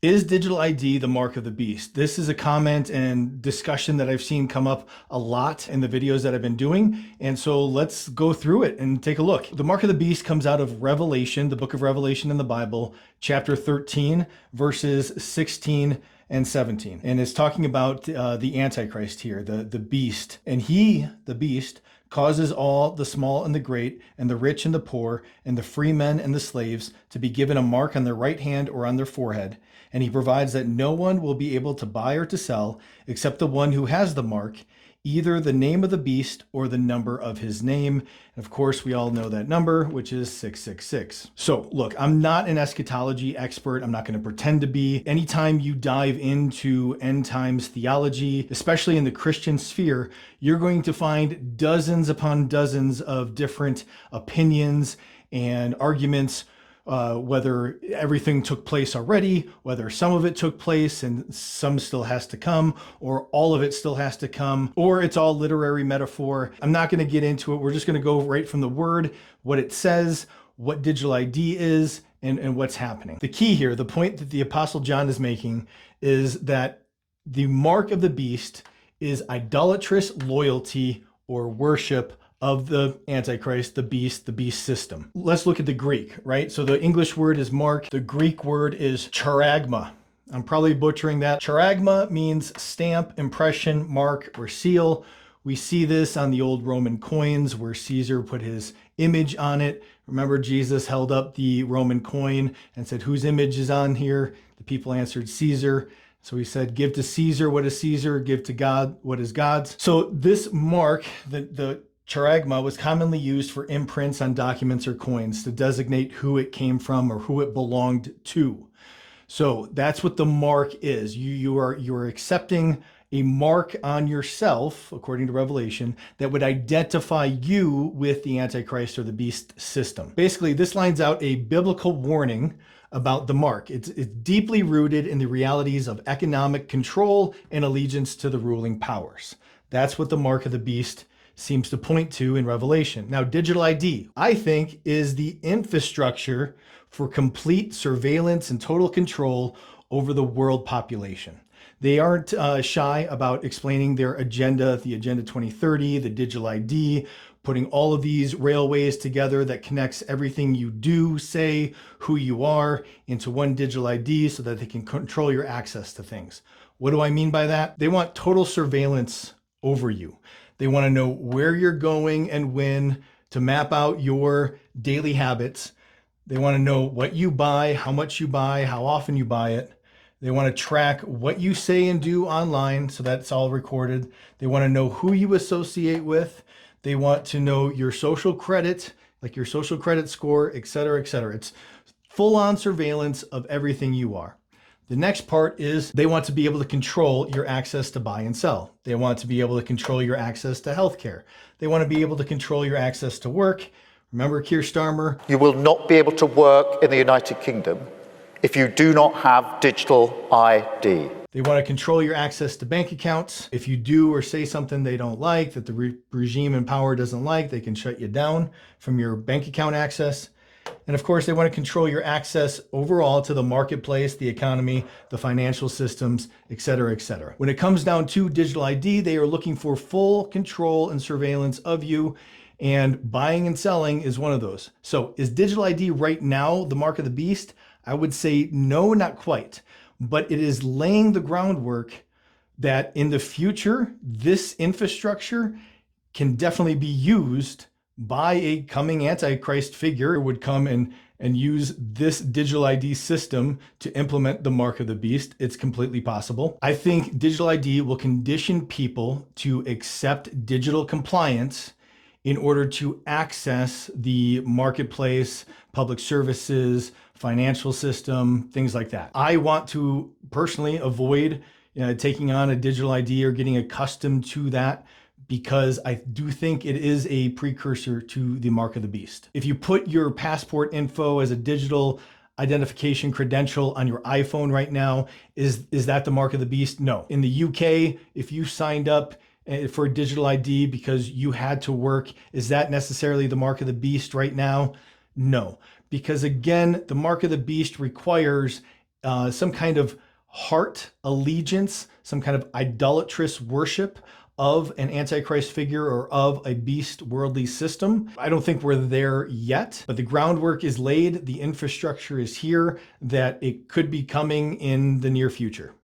Is digital ID the mark of the beast? This is a comment and discussion that I've seen come up a lot in the videos that I've been doing. And so let's go through it and take a look. The mark of the beast comes out of Revelation, the book of Revelation in the Bible, chapter 13, verses 16 and 17. And it's talking about the Antichrist here, the beast. And he, the beast, causes all, the small and the great, and the rich and the poor, and the free men and the slaves, to be given a mark on their right hand or on their forehead. And he provides that no one will be able to buy or to sell except the one who has the mark, either the name of the beast or the number of his name. And of course, we all know that number, which is 666. So look, I'm not an eschatology expert. I'm not going to pretend to be. Anytime you dive into end times theology, especially in the Christian sphere, you're going to find dozens upon dozens of different opinions and arguments, whether everything took place already, whether some of it took place and some still has to come, or all of it still has to come, or it's all literary metaphor. I'm not going to get into it. We're just going to go right from the word, what it says, what digital ID is, and what's happening. The key here, the point that the Apostle John is making, is that the mark of the beast is idolatrous loyalty or worship of the Antichrist, the beast system. Let's look at the Greek, right? So the English word is mark. The Greek word is charagma. I'm probably butchering that. Charagma means stamp, impression, mark, or seal. We see this on the old Roman coins where Caesar put his image on it. Remember, Jesus held up the Roman coin and said, "Whose image is on here?" The people answered, "Caesar." So he said, "Give to Caesar what is Caesar, give to God what is God's." So this mark, the charagma, was commonly used for imprints on documents or coins to designate who it came from or who it belonged to. So that's what the mark is. You are accepting a mark on yourself, according to Revelation, that would identify you with the Antichrist or the beast system. Basically, this lines out a biblical warning about the mark. It's deeply rooted in the realities of economic control and allegiance to the ruling powers. That's what the mark of the beast seems to point to in Revelation. Now, digital ID, I think, is the infrastructure for complete surveillance and total control over the world population. They aren't shy about explaining their agenda, the Agenda 2030, the digital ID, putting all of these railways together that connects everything you do, say, who you are, into one digital ID so that they can control your access to things. What do I mean by that? They want total surveillance over you. They want to know where you're going and when, to map out your daily habits. They want to know what you buy, how much you buy, how often you buy it. They want to track what you say and do online, so that's all recorded. They want to know who you associate with. They want to know your social credit, like your social credit score, et cetera, et cetera. It's full-on surveillance of everything you are. The next part is they want to be able to control your access to buy and sell. They want to be able to control your access to healthcare. They want to be able to control your access to work. Remember Keir Starmer? You will not be able to work in the United Kingdom if you do not have digital ID. They want to control your access to bank accounts. If you do or say something they don't like, that the regime in power doesn't like, they can shut you down from your bank account access. And of course, they want to control your access overall to the marketplace, the economy, the financial systems, et cetera, et cetera. When it comes down to digital ID, they are looking for full control and surveillance of you, and buying and selling is one of those. So is digital ID right now the mark of the beast? I would say no, not quite, but it is laying the groundwork that in the future, this infrastructure can definitely be used by a coming Antichrist figure who would come and use this digital ID system to implement the mark of the beast. It's completely possible. I think digital ID will condition people to accept digital compliance in order to access the marketplace, public services, financial system, things like that. I want to personally avoid taking on a digital ID or getting accustomed to that, because I do think it is a precursor to the mark of the beast. If you put your passport info as a digital identification credential on your iPhone right now, is that the mark of the beast? No. In the UK, if you signed up for a digital ID because you had to work, is that necessarily the mark of the beast right now? No. Because again, the mark of the beast requires some kind of heart allegiance, some kind of idolatrous worship of an antichrist figure or of a beast worldly system. I don't think we're there yet, but the groundwork is laid, the infrastructure is here, that it could be coming in the near future.